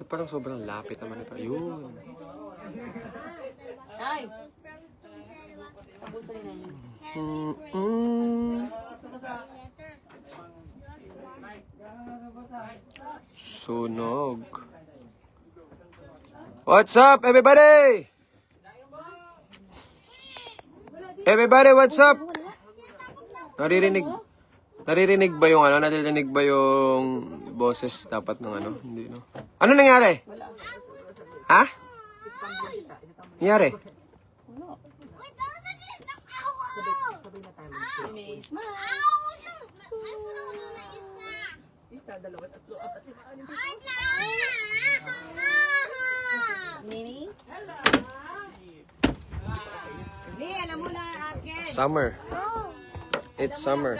Parang sobrang lapit naman ito. Yun. Ay! Sa puso rin namin. Sunog. What's up, everybody? Everybody, what's up? Naririnig ba yung ano? Naririnig ba yung boses dapat ng ano? Hindi, no? Ano nangyari? Ha? Nangyari? May smile. Nini? Ni, alam mo na akin. Summer. It's summer.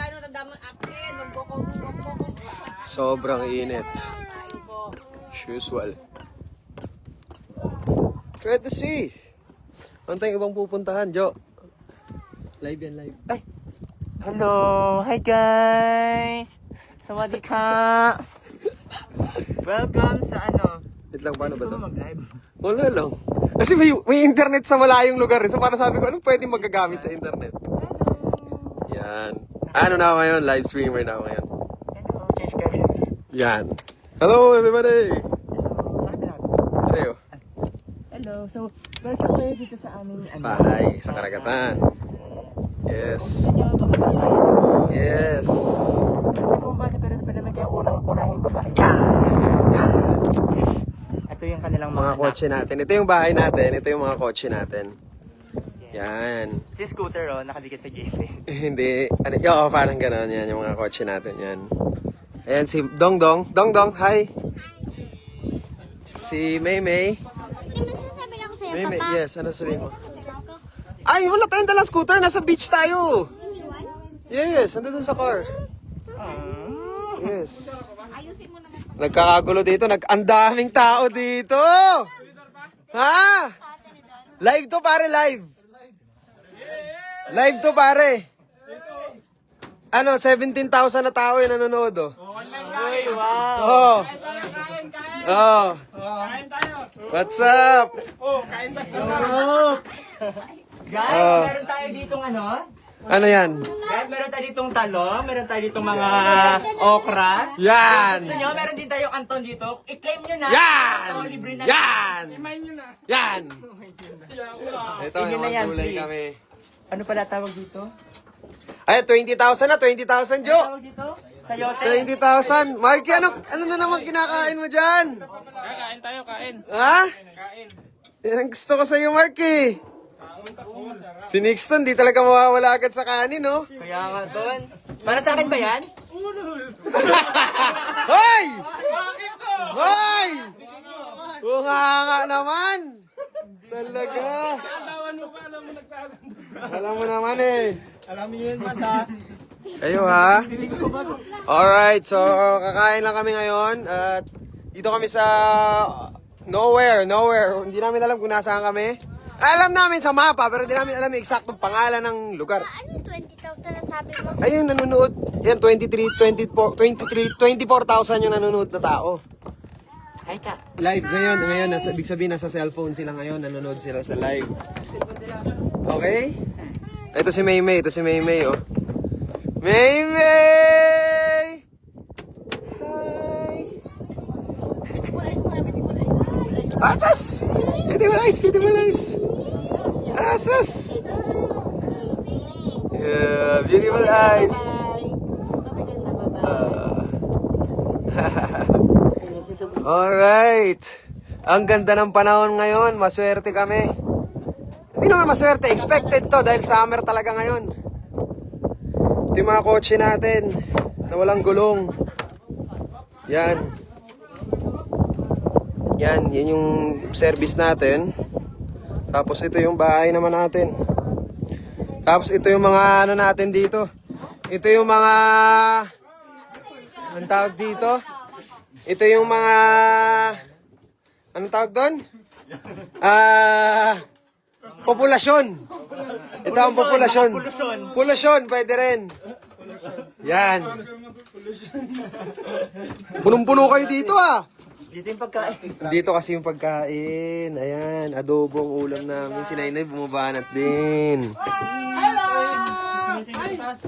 Sobrang init. As usual. Good to see. Ano tayong ibang pupuntahan, Jo? Live yan, live. Ay! Hello! Hi guys! Sawadee ka! Welcome sa ano? Wait lang, paano ba Gusto to? mo mag-live? Wala lang. Kasi may internet sa malayong lugar. So para sabi ko, anong pwede magagamit sa internet? Yan. Ano na ako ngayon? Live streamer na ako ngayon. Hello! Change ka rin. Yan. Hello, everybody! Hello! Sabi natin. Sa'yo. Hello! So, welcome kayo dito sa aming ano? Bahay sa karagatan. Yes. Gusto nyo babae? Yes. Ito po ba? Pero naman kayo unang-unahing babae. Ito yung kanilang Mga anak. kotse natin. Ito yung bahay natin. Ito yung mga kotse natin. Yan. Si scooter oh, nakadikit sa gate. Hindi. Ano, oo, parang gano'n. Yan yung mga kotse natin. Yan. Ayan si Dongdong. Dongdong, hi. Si Maymay. Masasabi lang ko sa'yo, Maymay, Papa. yes. Ano sabihin mo? Ay, wala tayong dalang scooter. Nasa beach tayo. Yes, andun sa car. Yes. Nagkakagulo dito. Ang daming tao dito. Ha? Live to pare, live. Live to pare. Ano, 17,000 na tao yung nanonood oh. Uy, wow! Oh. Oh. What's up? Guys, meron tayo ditong ano? Ano yan? Guys, meron tayo ditong talong, meron tayo ditong mga okra. Yan. Gusto nyo, meron din tayong Anton dito. I-claim nyo na. Yan! Ito, libre na. Yan! Yan! Ito, Tingnan yung na yan, mga gulay please. kami. Ano pala tawag dito? Ay, 20,000 na, 20,000, Jo. Tawag dito? Sayote? 20,000. Marky, ano na naman kinakain mo dyan? Kain tayo, kain. Ha? Kain. Yan ang gusto ko sa'yo, Marky. Si Nixon, di talaga mawawala agad sa kanin, no? Kaya nga doon. Para sa akin ba yan? Hoy! Hoy! Nga naman! Talaga. Alam mo naman eh. Alam niyo yun, Mas, ha? Kayo ha? Alright, so kakain lang kami ngayon at dito kami sa nowhere. Hindi namin alam kung nasaan kami. Alam namin sa mapa pero hindi namin alam yung eksaktong pangalan ng lugar. Ano yung 20,000 na sabi mo? Ayun, nanonood. Yan, 24,000 yung nanonood na tao. Hi ka. Live ngayon, ibig sabihin nasa cellphone sila ngayon, nanonood sila sa live. Okay? Ito si Maymay, oh. Maymay! Hi! Asas! Beautiful eyes! Asas! Yeah, beautiful eyes! Alright! Ang ganda ng panahon ngayon, maswerte kami. Hindi naman maswerte, expected to dahil summer talaga ngayon. Ito yung mga kotse natin na walang gulong. Yan. Yan yung service natin. Tapos ito yung bahay naman natin. Tapos ito yung mga ano natin dito. Ito yung mga... Anong tawag dito? Ito yung mga... Anong tawag doon? Populasyon. Ito ang populasyon. Populasyon, pwede rin. Yan. Punong-puno kayo dito ah. Dito yung pagkain. Dito kasi yung pagkain. Ayan, adobong ulam namin. Si Nainay bumabanat din.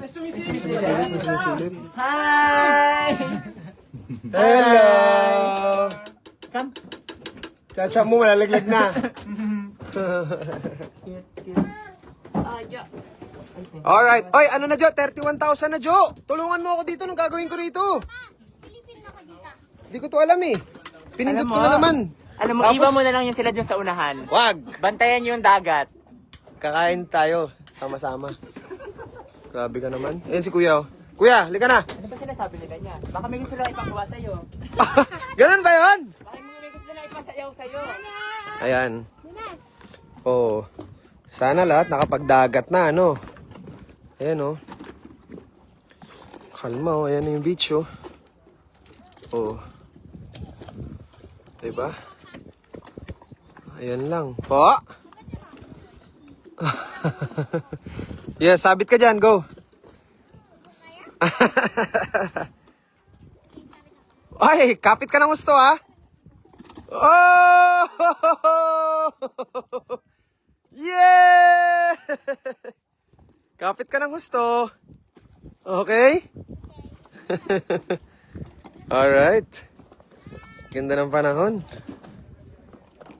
Sumisilip. Hi! Hello! Come. Chacha mo, malalaglag na. Alright. Oy, ano na, Jo? 31,000 na, Jo. Tulungan mo ako dito. Anong gagawin ko rito? Pilipin ako dito. Hindi ko to alam eh. Pinindot ko na naman. Alam mo, Tapos- iba mo na lang yung sila dyan sa unahan. Wag! Bantayan yung dagat. Kakain tayo. Sama-sama. Grabe ka naman. Ayan si Kuya. Oh. Kuya, halika na. Ano ba sinasabi nila niya? Baka may gusto lang ipagawa sa'yo. Ganun ba yun? Baka may gusto lang ipasayaw sa'yo. Ayan. Oh. Sana lahat nakapagdagat na, ano? Ayan, oh. Kalma, oh. Ayan na yung beach, oh. Oh. Diba? Ayan lang. Po! Yes, sabit ka dyan. Go. Ay, kapit ka ng gusto, ha? Oh! Yeah! Kapit ka ng gusto. Okay? Alright. Ganda ng panahon.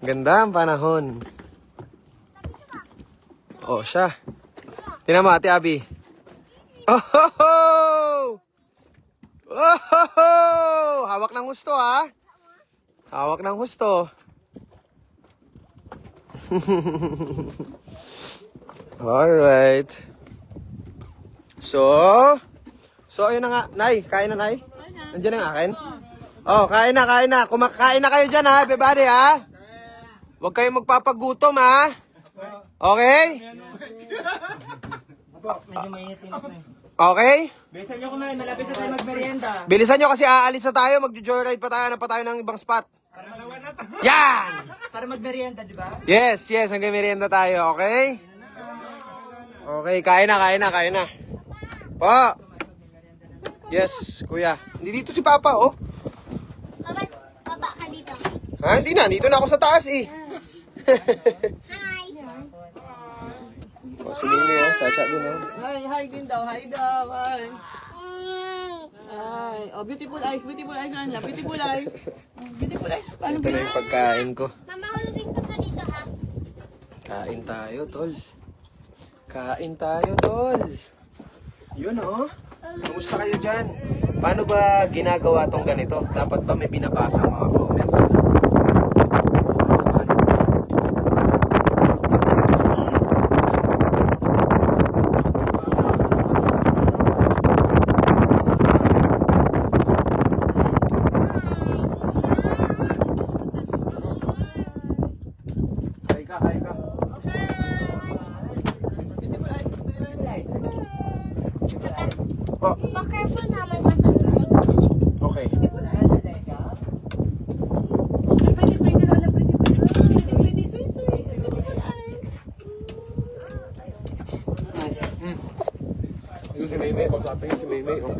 Ganda ang panahon. Oh, siya. Tingnan mo, Ate Abby. Oh, ho, ho! Oh, ho, ho! Hawak ng gusto, ha? Hawak ng gusto. Alright. So, ayun na nga. Nay, kain na, Nay? Nandiyan ang akin? Oh, kain na, kain na. Kumakain na kayo dyan, ha, everybody, ha? Huwag kayong magpapagutom, ha? Okay? Medyo mainit yung eh. Okay? Bilisan nyo kumain, malapit na tayo magmerienda. Bilisan nyo kasi aalis na tayo. Mag-joyride pa tayo ng ibang spot. Yan! Para magmerienda, di ba? Yes, hanggang merienda tayo, okay? Okay, kain na. Po! Yes, kuya. Hindi dito si Papa, oh. Baba ka dito. Ha, hindi na. Dito na ako sa taas, eh. Hi. Oh, si Mimi, oh. Chacha din, oh. Hi din daw. Hi daw. Hi. Hi. Oh, beautiful eyes. Beautiful eyes, Rania. Beautiful eyes. Beautiful eyes. Paano Ito na yung pagkain ko. Mama, hulugin ko to dito, ha? Kain tayo, tol. Kain tayo, tol. Yun, oh. Kumusta kayo dyan? Paano ba ginagawa tong ganito? Dapat ba may binabasa ang mga comment? Hay ka. Oh, Be careful na, may matatry. okay. Pretty na lang. Pretty. Sweet. Beautiful eyes. Yung si Maymay, kausapin yung si Maymay. Oh.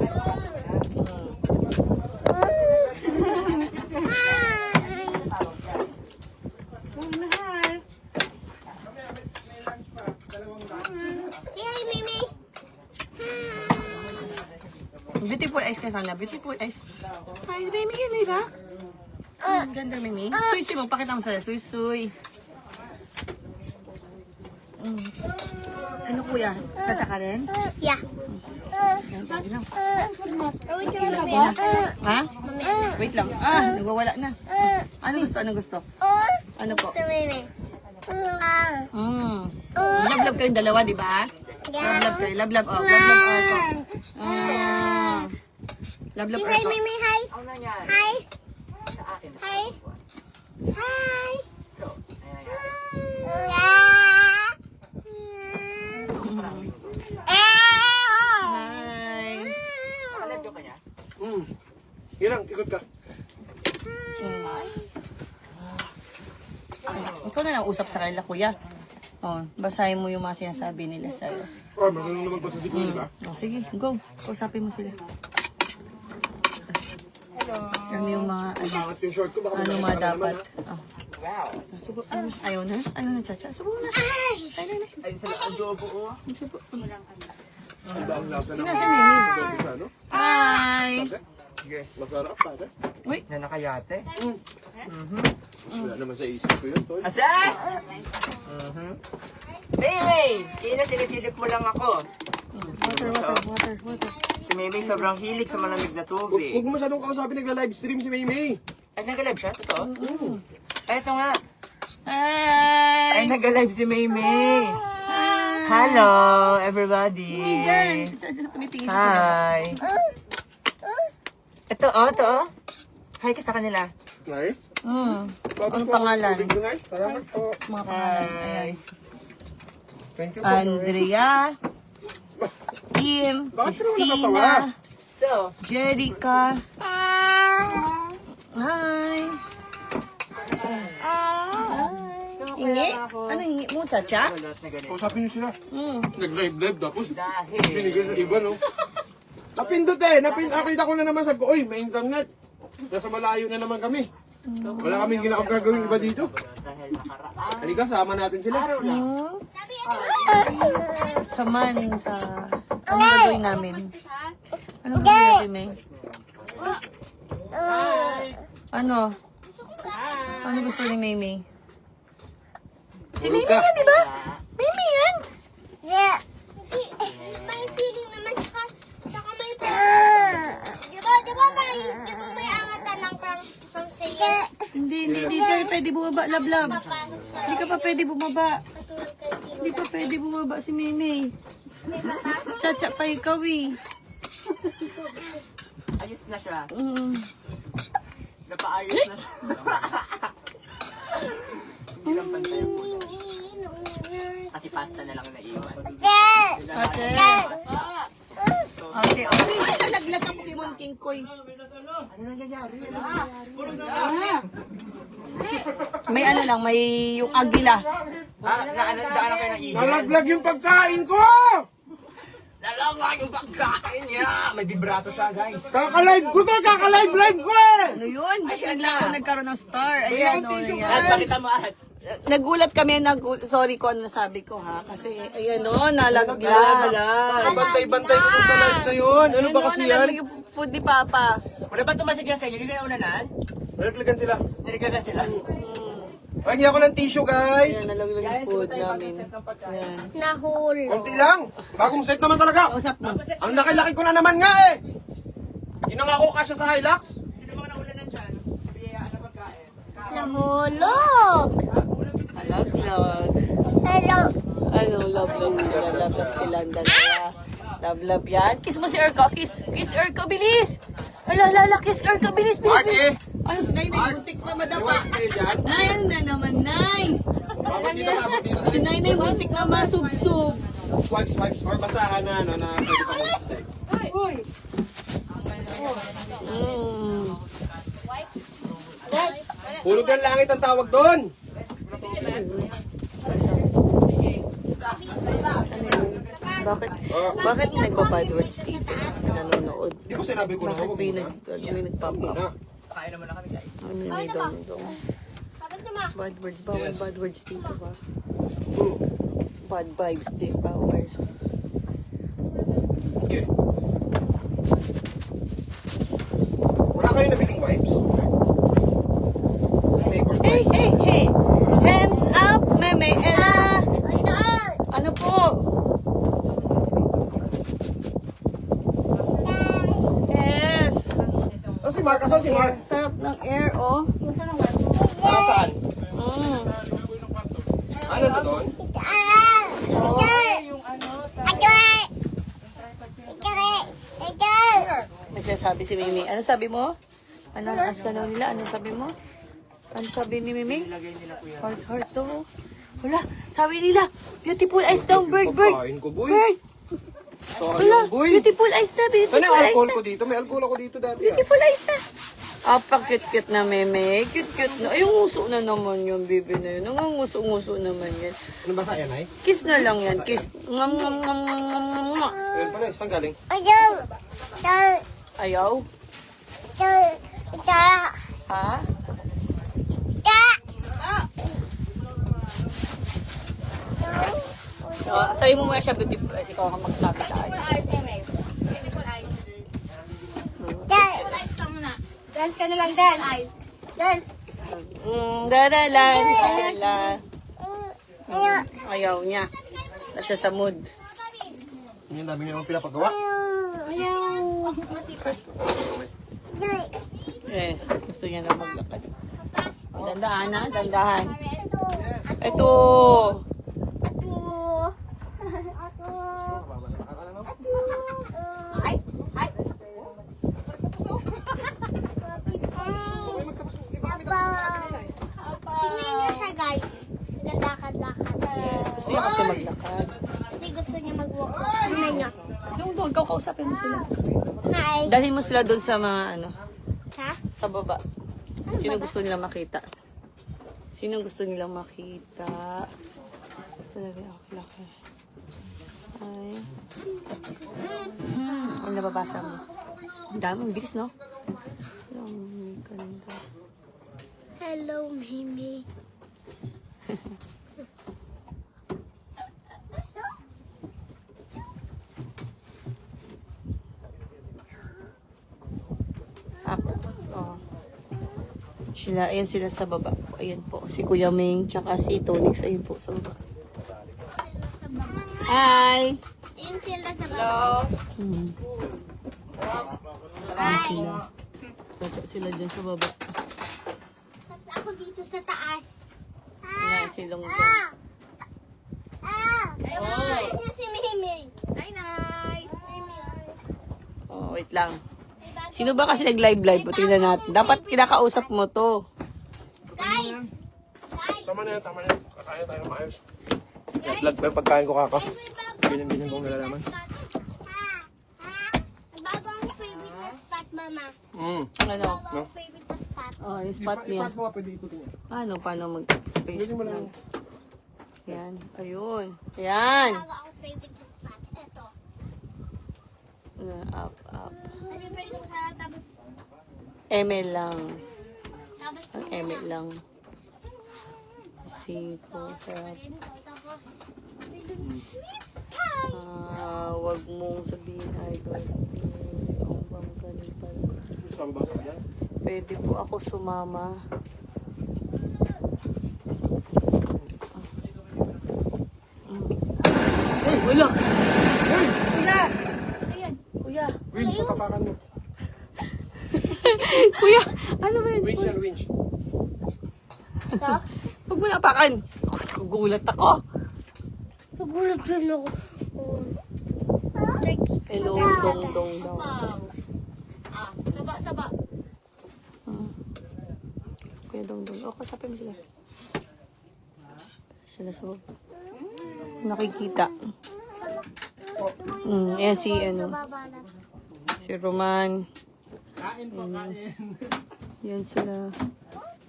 Say hi, Mimi. Beautiful eyes ka sana. Beautiful eyes. Hi, Mimi. Yan, di ba? Ang ganda, Mimi. Suy. Magpakita mo sa'yo. Suy. Ano, kuya? Katsa ka rin? Yeah. Yan, tabi lang. Wait lang ba? Ha? Wait lang. Nagwawala na. Ano gusto? Ano po? Sa Mimi. Love kayong dalawa, di ba? Love kayo. Love. Oh, love. Love. Say hi, Mimi. Hi. Ano yan? Hi. Sa akin. Hi. Hi. So, ayan. Hi. Nakaladyo ka niya? Yun lang, ikot ka. Ikaw na lang usap sa kanila, kuya. Oh, basahin mo yung mga sinasabi nila sa'yo. Oh, magaling naman pa sa di ba? Oh, sige, go. Kausapin mo sila. Hello. Yan yung mga, Bakit yung short ko? Baka ano may mga nakita ka dapat. naman, ha? Wow. Subo, ayaw na? Ayaw na, Chacha? Subo na. Ayaw na. Ay, sa adobo ko. Ang lasa ng Sinasa Mimi. adobo sa ano? Hi! Sige. Masarap, pare. Uy, Na nakayate. Wala naman sa isip ko yun, tol. Asas! Hey! Kina, sinisilip mo lang ako. water. Si Mimi sobrang hilig sa malamig na Huwag tubig. mo masyadong kausapin, nagla-livestream si Maymay. Ay, nag-live siya? Totoo? Ay, ito nga. Hi! Ay, nag-live si Mimi. Hello, everybody. Diyan! Tumitingin siya. Hi. Ito, Hi ka sa kanila. Nay? Anong pangalan? Tubig mo, Nay. Salamat po. Mga pangalan. Ayan. Thank you po. Andrea, Kim, Bakit sila wala Christina, So, Jerica. Hi! Hingi? Ano hingi mo, Chacha? lahat na ganito. Kausapin niyo sila. Nag-live tapos Dahil, binigay sa iba, no? Napindot eh. Nakita ko na naman sa uy, may internet. Nasa malayo na naman kami. Wala kaming gagawin iba dito. dahil nakaraan. Halika, sama natin sila. Samantha. Ano gagawin namin? Ano gagawin natin, May? Ano? Ano gusto ni Maymay? Si Maymay yan, di ba? Maymay yan! May feeling naman, saka may di ba may angatan ng pang saya? Hindi ka pwede bumaba, lablab. Hindi ka pa pwede bumaba. Patulog kasi. Hindi pa pwede bumaba si Maymay. Chacha pa ikaw eh. Ayos na siya. Napaayos na siya. Hindi lang pantay po. Kasi pasta na lang naiwan. Okay. Okay, nalaglag ang Pokemon King Koy. Ano nangyayari? May ano lang, may yung agila. Daanan kayo ng igil. Nalaglag yung pagkain ko! Nalawa yung pagkain niya! May vibrato siya, guys. Kakalive ko to! Kakalive ko eh! Ano yun? Bigla ako nagkaroon ng star. Ayan, o. At pakita mo at. Nagulat kami, sorry ko ano nasabi ko ha. Kasi, ayan o, nalaglag. Bantay-bantay ko dun sa live na yun. Ano ba kasi yan? Nalaglag yung food ni Papa. Wala ba tumasig yan sa inyo? Hindi kayo unanan? Nalaglagan sila. Nirigagan sila. Pahingin ako ng tissue, guys. Ayan, nalaglag yung food namin. Ayan. Nahul. Konti lang. Bagong set naman talaga. Kausap mo. Ang laki-laki ko na naman nga eh. Inangako ka siya sa Hilux. Sino mga naulanan dyan? Biyayaan na pagkain. Nahulog. Love. Hello. Ano, love sila ang dalawa. Love yan. Kiss mo si Erko, kiss Erko, bilis! Ala, kiss Erko, bilis. Ate! Ano, si Nay, muntik pa madapa. Iwas kayo dyan. Nay, ano na naman, Nay? Bakit dito na? Bakit dito Si Nay, muntik na masubsob. Swipes, or basahan na, ano, na pwede pa magsasay. Hulog ng langit ang tawag doon. Bakit nagpa-bad words dito na nanonood? Di ko sinabi ko na Bakit ako. may nagpapa? Na. Kain naman na kami, guys. Ano may doon? Bakit naman? Bad words, bawal bad words dito ba? Oo. Bad vibes din, bawal. Okay. Wala kayo nabiling wipes? Hey! Hands up, Meme Ella! Ano po? Yes! Oh, si Mark. Asan si Mark? Sarap ng air, oh. Para saan? Mm. Ano to doon? Nagsasabi si Mimi. Ano sabi mo? Ano ask ka daw nila? Ano sabi mo? Ano sabi ni Mimi? Heart to. Wala, sabi nila, beautiful eyes daw, bird. Pagkain ko, boy. Bird! Sayang, Wala, boy. beautiful eyes na, beautiful Saan yung eyes alcohol na. ko dito? May alcohol ako dito dati. Beautiful eyes na. Cute na, Meme. Cute na. Ay, nguso na naman yung baby na yun. Nguso naman yan. Ano ba sa yan, ay? Kiss na lang yan, kiss. Ngam. Ayun pala, saan galing? Ayaw. Ta. Ha? Ta. So, sabi mo muna siya beautiful. Ikaw ang magsabi sa akin. Ta. Dance ka na lang, dance. Dance. Dadalan. Ayaw niya. Nasa sa mood. Yung dami niyo pinapagawa. Yes, gusto niya na maglakad. Dandahan na, dandahan. Ito. Tingnan niyo siya, guys. Naglalakad-lakad. Yes, gusto niya kasi maglakad. Kasi gusto niya mag-walk. Tingnan niyo. Doon, ikaw kausapin mo sila. Hi. Dalhin mo sila doon sa mga ano, Sa? sa baba. Sino gusto nila makita? Sino gusto nila makita? Talaga ako laki. Ay. Ang nababasa mo? Ang dami, ang bilis, no? Ang ganda. Hello, Mimi. Up. Oh. Sila, ayan sila sa baba. Ayan po, si Kuya Ming, tsaka si Tonix, ayun po sa baba. Hi! Ayun sila sa baba. Hi. Tsaka sila dyan sa baba. Tapos ako dito sa taas. Ayan, silong dyan. Ayun niya si Mimi. Oh, wait lang. Sino ba kasi nag-live-live? O, tingnan natin. Dapat kinakausap mo to. Guys! Tama na yan, tama na yan. Kakain tayo maayos. Vlog pa yung pagkain ko kaka. Ganyan-ganyan kong nalalaman. Bago ang favorite na spot, Mama. Ano? Bago ang favorite na spot. Oh, yung spot niya. Ipat mo nga pwede ikutin yan. Paano Ganyan mag-Facebook mo lang. lang? Yan. Ayun. Yan. Bago ang favorite na spot. Ito. Up, up. Kasi pwede ko sa tapos ML lang. Ang yun ML lang. Siko. Sarap. tapos Wag mong sabihin, idol. Ang bang ganun pala. Saan ba sa yan? Pwede po ako sumama. Ay, wala! Kuya! Ayan, kuya. Winch, matapakan mo. Kuya! Ano ba yun? Winch yan, winch. Huwag mo napakan. Gugulat ako. nagulat din ako. Hello, dong, dong, dong. Saba. Kuya dong, dong. O, kasapin mo sila. Sila sa baba. Nakikita. Ayan si, si Roman. Kain po, kain. Yan sila.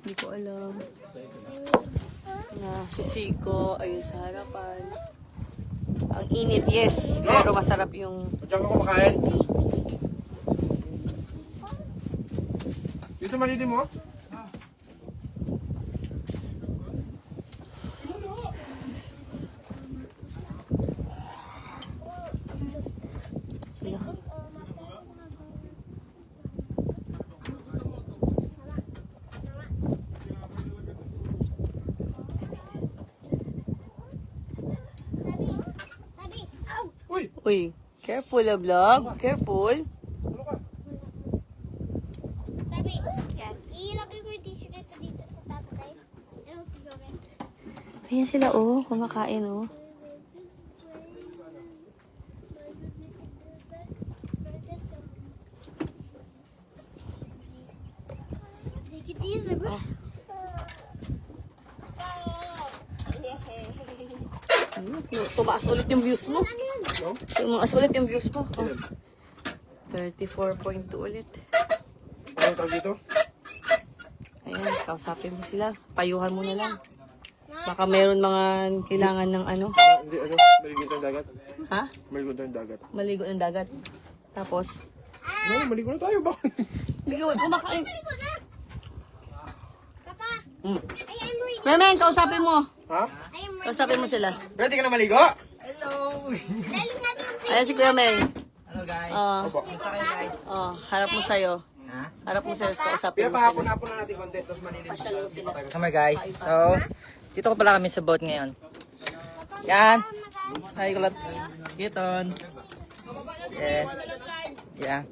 Hindi ko alam. Si Siko, ayun sa harapan. Ang init, yes. Pero masarap yung... Diyan ka kumakain. Dito malili mo. Sila. Uy! Uy, careful vlog. Careful. Tabi, yes. Ilagay ko yung tissue dito sa tatay. Ayan sila, oh. Kumakain, oh. Tumaas ulit yung views mo. Tumaas ulit yung views mo. Oh. 34.2 ulit. Ano tawag dito? Ayan, kausapin mo sila. Payuhan mo na lang. Baka meron mga kailangan ng ano. Hindi, maligo tayong dagat. Ha? Maligo tayong dagat. Maligo ng dagat. Tapos, No, maligo na tayo. Bakit? Kumakain. Papa, Hmm. I am ready. Memeng, kausapin mo. Ha? I am ready. Kausapin mo sila. Ready ka na maligo? Hello! Dali natin yung Ayan si Kuya Meng. Hello guys. Oh, guys? harap mo sa'yo. Ha? Harap mo sa'yo, kausapin mo Pinapahapon sila. na na natin konti, tapos manilin Pasyal mo sila. Summer guys. So, dito ko pala kami sa boat ngayon. Yan. Hi, kulot. Kiton. Yeah. Yeah.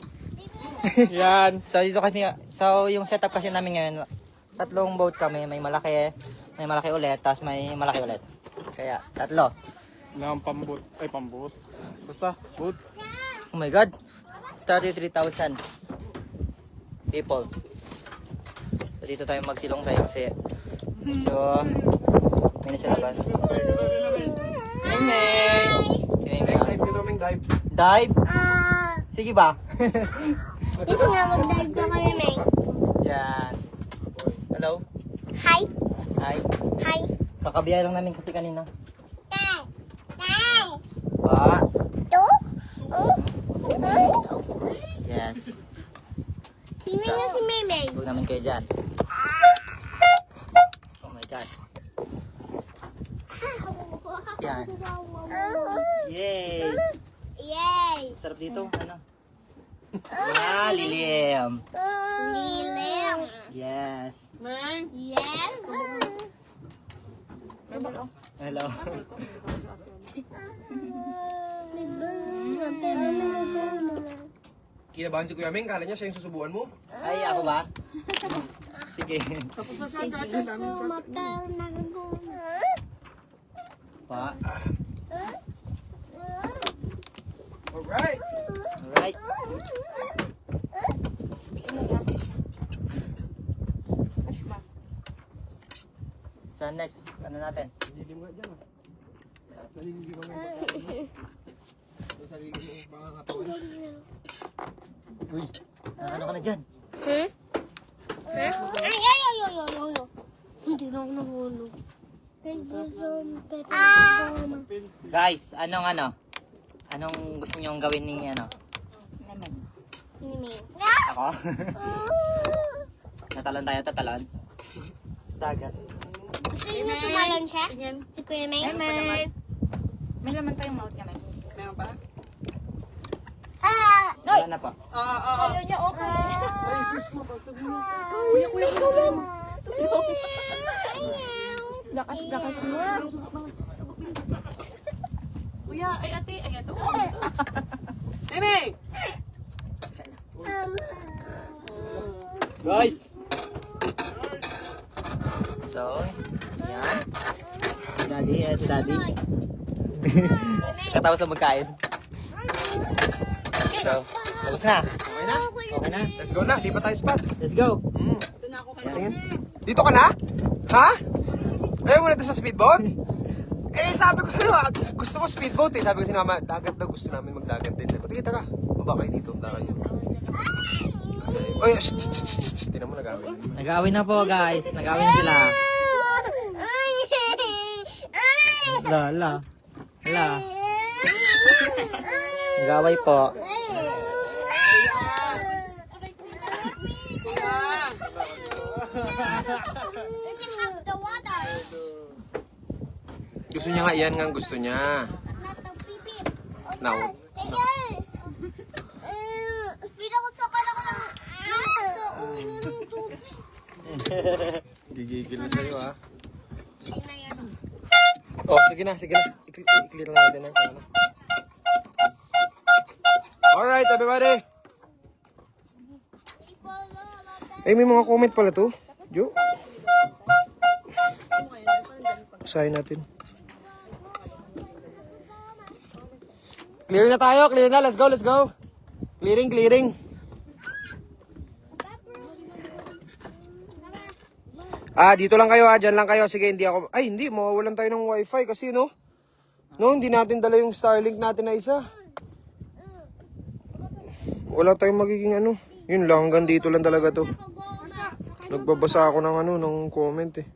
Yan. So, dito kami. So, yung setup kasi namin ngayon, tatlong boat kami. May malaki ulit, tapos may malaki ulit. Kaya, tatlo. Lang pambut. Ay, pambut. Basta, boot. Oh my God. 33,000 people. So, dito tayo magsilong tayo kasi medyo may nasa labas. Hey, May! Si May May. Dive dito, Ming, dive. Dive? Sige ba? Dito nga, mag-dive ka kami, Meng. Yan. Hello? Hi. Hi. Hi. Kakabiyay lang namin kasi kanina. Tay. Tay. Pa. Ito? Oh. Yes. Sino nga si Memeng? Huwag namin kayo dyan. Oh my God. Yan. Yay! Yay. Sarap dito. Ano? Ah, lilim. Lilim. Yes. Yes. Hello. Kinabahan si Kuya Ming, kala niya siya yung susubuan mo. Ay, ako ba? Sige. Pa. Alright. Alright. Sa next, ano natin? Lilim nga dyan, ah. Nalililim ang pagkain. Sa lilim yung pangangatawan. Uy, ano ka na dyan? Hmm? Ay, ay, ay, ay, ay, ay. Hindi na ako nahulog. Guys, anong gusto nyong gawin ni Ako? Tatalon tayo, tatalon. Dagat. Gusto niyo tumalon siya? Si Kuya Meng? May laman pa yung mouth niya, Mike. Meron pa? Ah! Wala na po. Ayaw niya, okay. Ay, sus mo. Kuya, kuya, kuya. Lakas mo. Kuya, ay ate, ay ito. Memeng! Guys! So, yan. Si daddy. Katapos na magkain. So, tapos na. Okay na? Okay na. Let's go na, di pa tayo spot. Let's go. Ito na ako kayo. Dito ka na? Ha? Ayaw mo na doon sa speedboat? Eh, sabi ko sa'yo, gusto mo speedboat eh. Sabi ko si mama, dagat daw gusto namin magdagat din. Sige, tara. Baba kayo dito. Tara kayo. Oy, shh. Tinan mo nag-awin. Nag-awin na po, guys. Nag-awin na sila. Hala. Nag-away po. The water. Gusto niya nga, yan nga ang gusto niya. Not the pipi. Now. Pinakasakal ako ng sa uminom ng tubig. Gigigil na sa'yo, ha? Tingnan yan. Oh, sige na. I-clear lang natin ang kano. Alright, everybody. Eh, may mga comment pala to. Jo. Basahin natin. Clear na tayo. Clear na. Let's go. Clearing. Dito lang kayo, Diyan lang kayo. Sige, hindi ako... Ay, hindi. Mawawalan tayo ng wifi kasi, no? No, hindi natin dala yung Starlink natin na isa. Wala tayong magiging ano. Yun lang, hanggang dito lang talaga to. Nagbabasa ako ng comment eh.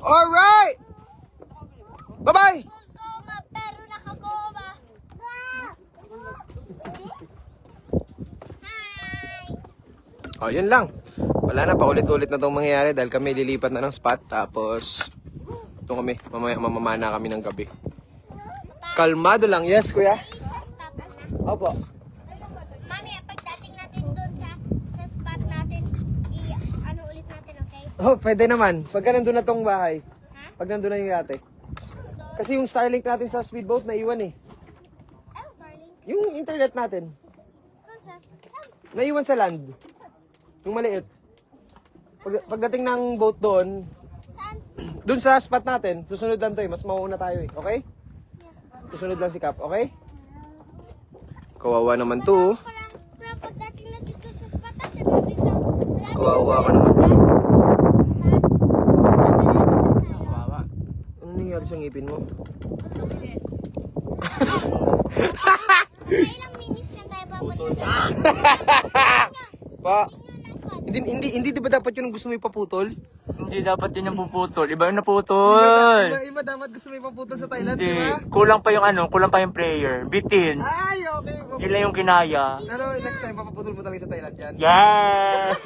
Alright! Bye-bye! Pero nakagoma. Oh, yun lang. Wala na, paulit-ulit na itong mangyayari dahil kami lilipat na ng spot. Tapos, ito kami, mamamana kami ng gabi. Kalmado lang. Yes, kuya? Opo. Mami, pagdating natin doon sa spot natin, ano ulit natin, okay? Oh, pwede naman. Pagka nandun na tong bahay. Pag nandun na yung yate. Kasi yung Starlink natin sa speedboat naiwan eh. Oh, darling. Yung internet natin. Saan? Naiwan sa land. Yung maliit. Pagdating ng boat doon, doon sa spot natin, susunod lang to eh. Mas mauuna tayo eh. Okay? Susunod lang si Cap. Okay? Kawawa naman to. Pero pagdating natin doon sa spot natin, biglang Kawawa ka naman. Ano nangyari sa ngipin mo? ilang minutes na tayo babalik. Pa, hindi di ba dapat yun ang gusto mo ipaputol? Hindi dapat yun yung puputol. Iba yung naputol. Iba dapat gusto mo ipaputol sa Thailand, Hindi. di ba? Kulang pa yung prayer. Bitin. Ay, okay. Yun lang yung kinaya. Pero next time, papaputol mo talaga sa Thailand yan. Yes!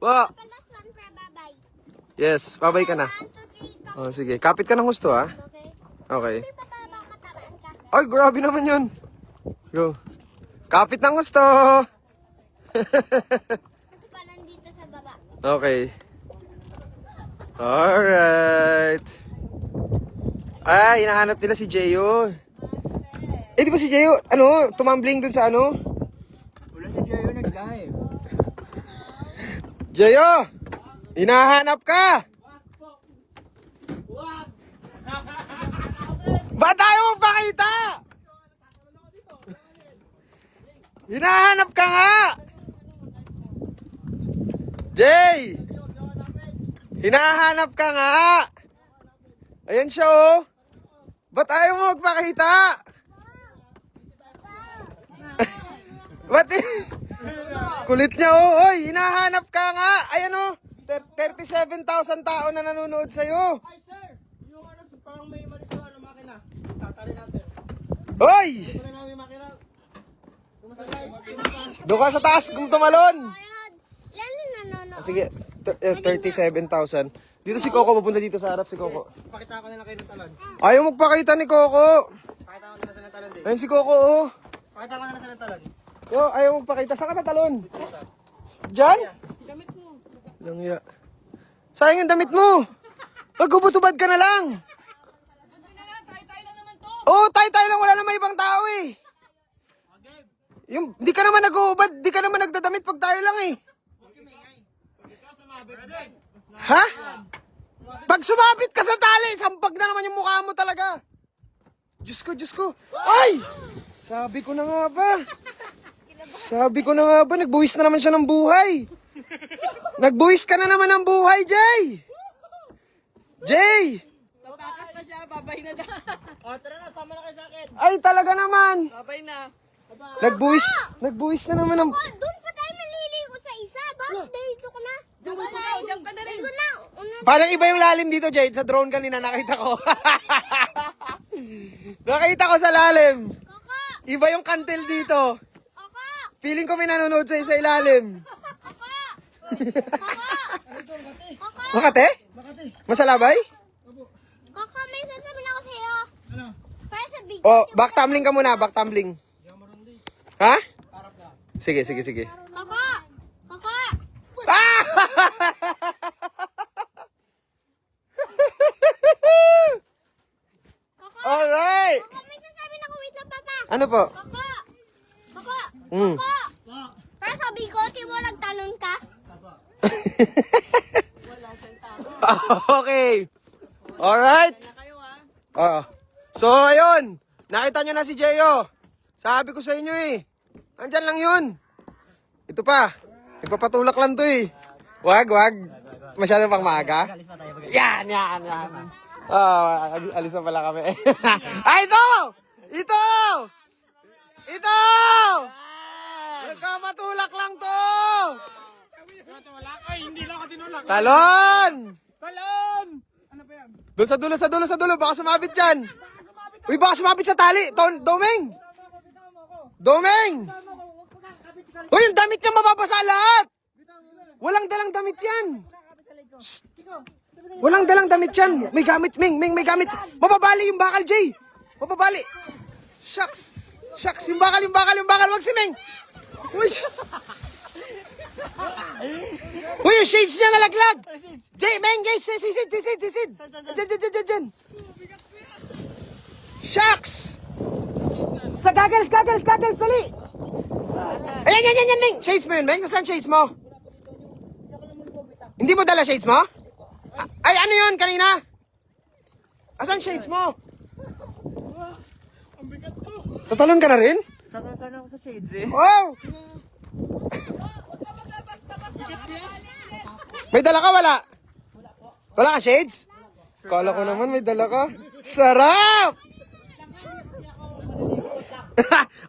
Pa! The last one for bye-bye. Yes, babay ka na. 1, 2, 3, Oh, sige. Kapit ka ng gusto, ha? okay? Okay. May papakatabaan ka. Ay, grabe naman yun. Go. Kapit ng gusto. Ako pa nandito sa baba. Okay. Alright. Ay, hinahanap nila si Jeyo. Eh, di ba si Jeyo, tumambling dun sa ano? Wala si Jerry nag-live. Jeyo! Hinahanap ka! Ba't tayo magpakita? Hinahanap ka nga! Jay! Hinahanap ka nga! Ayan siya oh! Ba't ayaw mo magpakita? Ba't kulit niya oh! Oy! Hinahanap ka nga! Ayan oh! 37,000 tao na nanonood sa'yo! Ay, sir! Yung ano, parang may mali sa ano, makina. Tatali natin. Hoy! Wala namin makina. Doon ka sa taas kung tumalon! Ayan. Yan yung nanonood. Sige, 37,000. Dito si Coco, pupunta dito sa harap si Coco. Pakita ko nila kayo ng talon. Ayaw magpakita ni Coco. Pakita ko nila sa ng talon din. Ayun si Coco, oh. Pakita ko nila sa ng talon. Yo, ayaw magpakita. Saan ka tatalon? Diyan? Damit mo. Langya. Sayang yung damit mo. Magubutubad ka na lang. Oo, tayo lang. Wala naman ibang tao eh. Yung, di ka naman nag-uubad, di ka naman nagdadamit pag tayo lang eh. Ha? Pag sumabit ka sa tali, sampag na naman yung mukha mo talaga. Diyos ko. Ay! Sabi ko na nga ba? Nagbuwis na naman siya ng buhay. Nagbuwis ka na naman ng buhay, Jay! Jay! Tatakas na siya, babay na daw. Oh, tara na, sama na kayo sa akin. Ay, talaga naman! Babay na. Nagbuwis na naman ng... Oh, doon pa tayo maliligo sa isa. Bakit dito ka na? Diyan ka na rin. Dito na. Parang iba yung lalim dito, Jade. Sa drone kanina nakita ko. Nakita ko sa lalim. Kaka! Iba yung kantil dito. Kaka! Feeling ko may nanonood sa ilalim. Kaka! Kaka! Kaka! Makate? Masalabay? Kaka, may sasabihin ako sa'yo. Ano? Para sa big... Oh, back tumbling ka muna, back tumbling. Ha? Sige. Kaka! Kaka! Ah! Kaka! Alright! Kaka, may sasabihin ako. Wait lang, Papa. Ano po? Kaka! Kaka! Mm. Kaka! Para sa bigote mo, nagtalon ka? Okay. Alright. Na kayo ha. Oo. So, ayun. Nakita nyo na si Jeyo. Sabi ko sa inyo eh. Andyan lang yun. Ito pa. Nagpapatulak lang to eh. Wag. Masyado pang maaga. Yan. Alis na pala kami. Ay, ito! Nagkamatulak lang to! Ay, hindi lang ako tinulak. Talon! Talon! Ano pa yan? Doon sa dulo. Baka sumabit dyan. Uy, baka sumabit sa tali. Domeng! damit niya, mababasa lahat! Walang dalang damit yan! Shh. Walang dalang damit yan! May gamit, Ming, may gamit! Mababali yung bakal, Jay! Mababali! Shucks! Shucks! Yung bakal! Wag si Ming! Uy! Uy, yung shades niya nalaglag! Jay, Ming, Jay, sisid! Diyan! Shucks! Sa goggles, dali! Ayan, Ming! Shades mo yun, Ming? Nasaan shades mo? Hindi mo dala shades mo? Ay, ano yun kanina? Asan shades mo? Tatalon ka na rin? Tatantan ako sa shades eh. Wow! May dala ka, wala? Wala ka shades? Kala ko naman may dala ka. Sarap!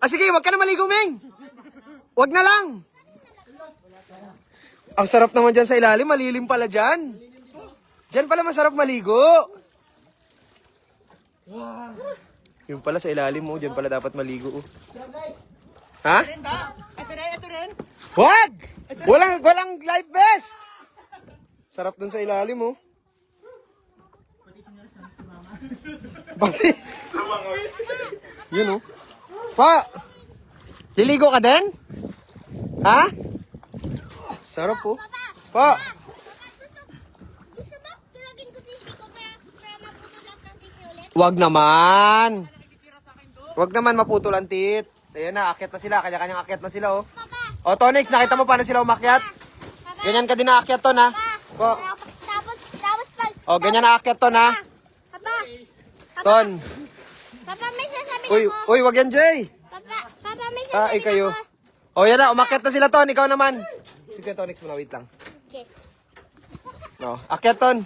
Sige, wag ka na maligo, Meng. Wag na lang. Ang sarap naman dyan sa ilalim, malilim pala dyan. Dyan pala masarap maligo. Yung pala sa ilalim mo, dyan pala dapat maligo. Ha? Ito rin. Wag! Walang life vest! Sarap dun sa ilalim mo. Pati. Yun oh. Pa! Liligo ka din? Ha? Sarap po. Pa! Gusto mo? Turagin ko si Siko para maputulak ng titi ulit. Wag naman! Wag naman maputol ang tit. Ayan na, akyat na sila. Kanya-kanyang akyat na sila oh. O, Tonix, nakita mo paano sila umakyat? Ganyan ka din naakyat, Ton, ha? Po. Tapos pag... O, ganyan naakyat, Ton, ha? Papa! Ton. Papa, may sasabihin Uy, ako. uy, wag yan, Jay. Papa, may Ay, sasabihin kayo. ako. O, yan na, umakyat na sila, Ton. Ikaw naman. Sige, Tonix muna, wait lang. Okay. No, akyat, Ton.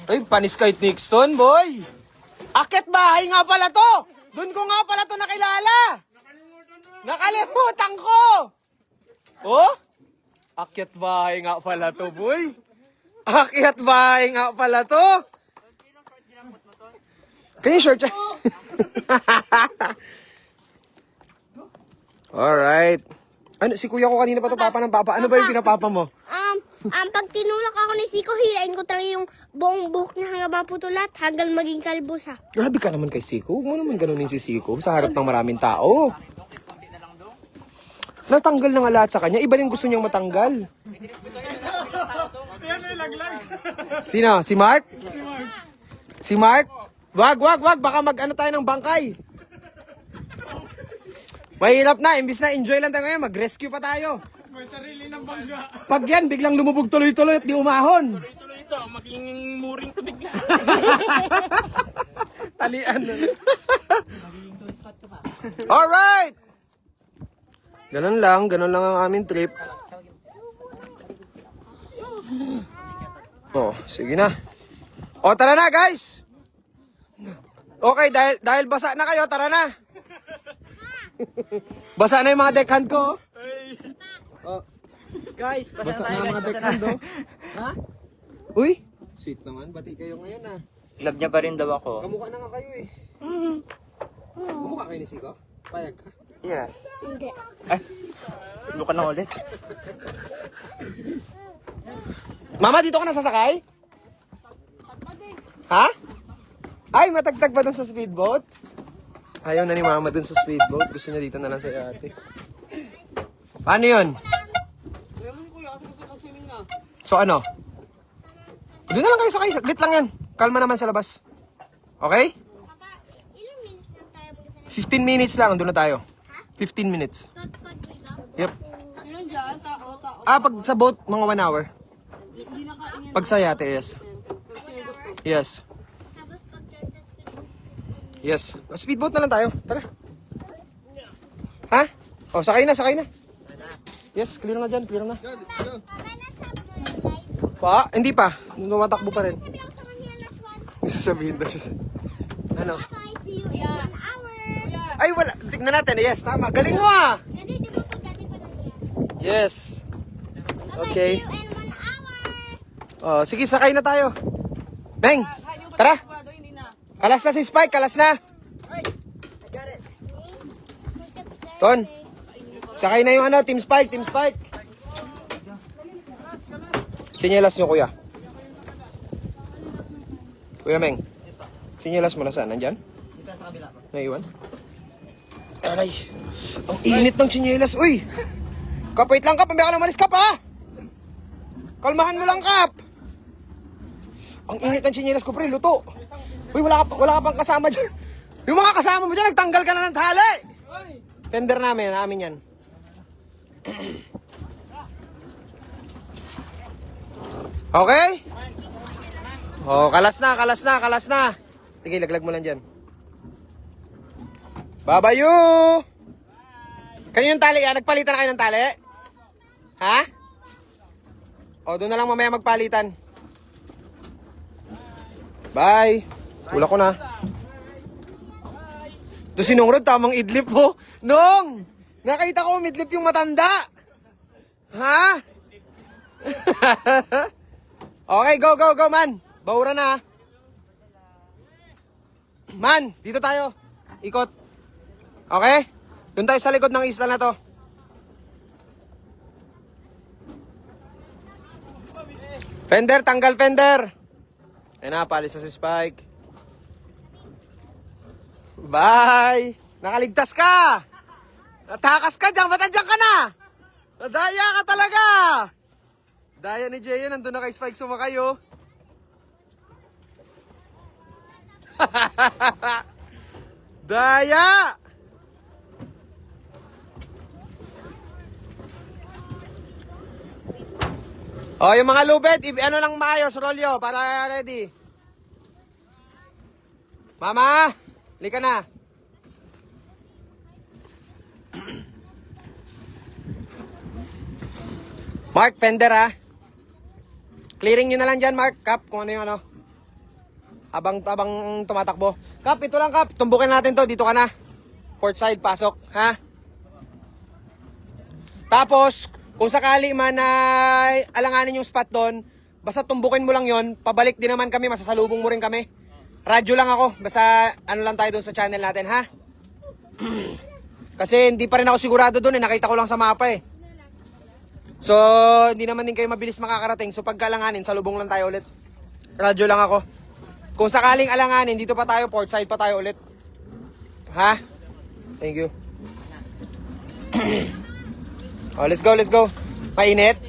Uy, panis kahit Nix, Ton, boy. Akyat bahay nga pala to. Doon ko nga pala to nakilala. Nakalimutan ko. Oh? Akyat bahay nga pala to, boy. Akyat bahay nga pala to. Can you short siya? Alright. Ano, si kuya ko kanina pa to, papa ng papa. Ano ba yung pinapapa mo? Pag tinulak ako ni Siko, hilain ko talaga yung buong buhok na hanggang maputulat hanggang maging kalbo siya. Grabe ka naman kay Siko. Huwag mo naman ganunin si Siko sa harap ng maraming tao. Natanggal na nga lahat sa kanya. Iba rin gusto niyang matanggal. Sino? Si Mark? Si Mark? Wag. Baka mag-ano tayo ng bangkay. Mahirap na. Imbis na enjoy lang tayo ngayon, mag-rescue pa tayo. May sarili ng bangga. Pag yan, biglang lumubog tuloy-tuloy at di umahon. Tuloy ito, maging muring to bigla. Talian na. Alright! Ganun lang ang aming trip. Oh, sige na. O, tara na, guys! Okay, dahil basa na kayo, tara na. Basa na yung mga deckhand ko. Oh. Guys, Basa na yung mga deckhand, oh. Ha? Uy, sweet naman. Bati kayo ngayon, ah. Love niya pa rin daw ako. Kamukha na nga kayo, eh. Kamukha kayo ni Siko? Payag ka? Yes. Hindi. Ay, luka na ulit. Mama, dito ka na sasakay? Ha? Ay, matagtag ba dun sa speedboat? Ayaw na ni Mama dun sa speedboat. Gusto niya dito na lang sa ate. Paano yun? So ano? Doon na lang kayo sakay. Saglit lang yan. Kalma naman sa labas. Okay? Papa, ilang minutes lang tayo mag 15 minutes lang. Doon na tayo. 15 minutes. Yep. Pag sa boat, mga 1 hour. Pag sa yate, yes. Yes. Tapos pag sa Yes. Speedboat na lang tayo. Tara. Ha? Oh, sakay na. Yes, clear na dyan. Clear na. Papa, nasa light. Pa? Hindi pa. Tumatakbo pa rin. Sabi ako sa kanila last one. May sasabihin daw siya sa... Ano? Papa, I see you in 1 hour. Ay, wala. Tignan natin. Yes, tama. Galing mo ah. Hindi, di ba pag dati pa lang yan? Yes. Papa, Okay. I see you in 1 hour. Oh, sige, sakay na tayo. Beng, tara. Kalas na si Spike. Kalas na. Ton. Sakay na yung ano, Team Spike, Team Spike. Sinyelas nyo, kuya. Kuya Meng. Sinyelas mo na saan? Nandyan? Naiwan? Aray. Ang init ng sinyelas. Uy! Kap, wait lang, Kap. Mamaya ka na malis, Kap, ha? Kalmahan mo lang, Kap. Ang init ng sinyelas ko, pre. Luto. Uy, wala ka pang kasama dyan. Yung mga kasama mo dyan, nagtanggal ka na ng tali. Fender namin yan. Okay? Oh, kalas na. Sige, laglag mo lang dyan. Babayu! Kaninong tali yan? Nagpalitan na kayo ng tali? Ha? O, doon na lang mamaya magpalitan. Bye! Wala ko na. Ito si Nong Rod, tamang idlip po. Nong! Nakita ko umidlip yung matanda. Ha? Okay, go, man. Baura na. Man, dito tayo. Ikot. Okay? Doon tayo sa likod ng isla na to. Fender, tanggal fender. Ayun na, palis na si Spike. Bye! Nakaligtas ka! Natakas ka dyan! Ba't andyan ka na? Nadaya ka talaga! Daya ni Jay, nandun na kay Spike sumakay, oh. Daya! Oh, yung mga lubed, ano lang maayos, rolyo, para ready. Mama, lika na. Mark, fender ha. Clearing nyo na lang dyan, Mark. Kap, kung ano yung ano. Habang tumatakbo. Kap, ito lang, Kap. Tumbukin natin to. Dito ka na. Port side, pasok. Ha? Tapos, kung sakali man na alanganin yung spot doon, basta tumbukin mo lang yon. Pabalik din naman kami. Masasalubong mo rin kami. Radyo lang ako. Basta ano lang tayo doon sa channel natin, ha? Kasi hindi pa rin ako sigurado doon. Nakita ko lang sa mapa eh. So, hindi naman din kayo mabilis makakarating. So, pagkalanganin, salubong lang tayo ulit. Radyo lang ako. Kung sakaling alanganin, dito pa tayo, port side pa tayo ulit. Ha? Thank you. Oh, let's go. Mainit?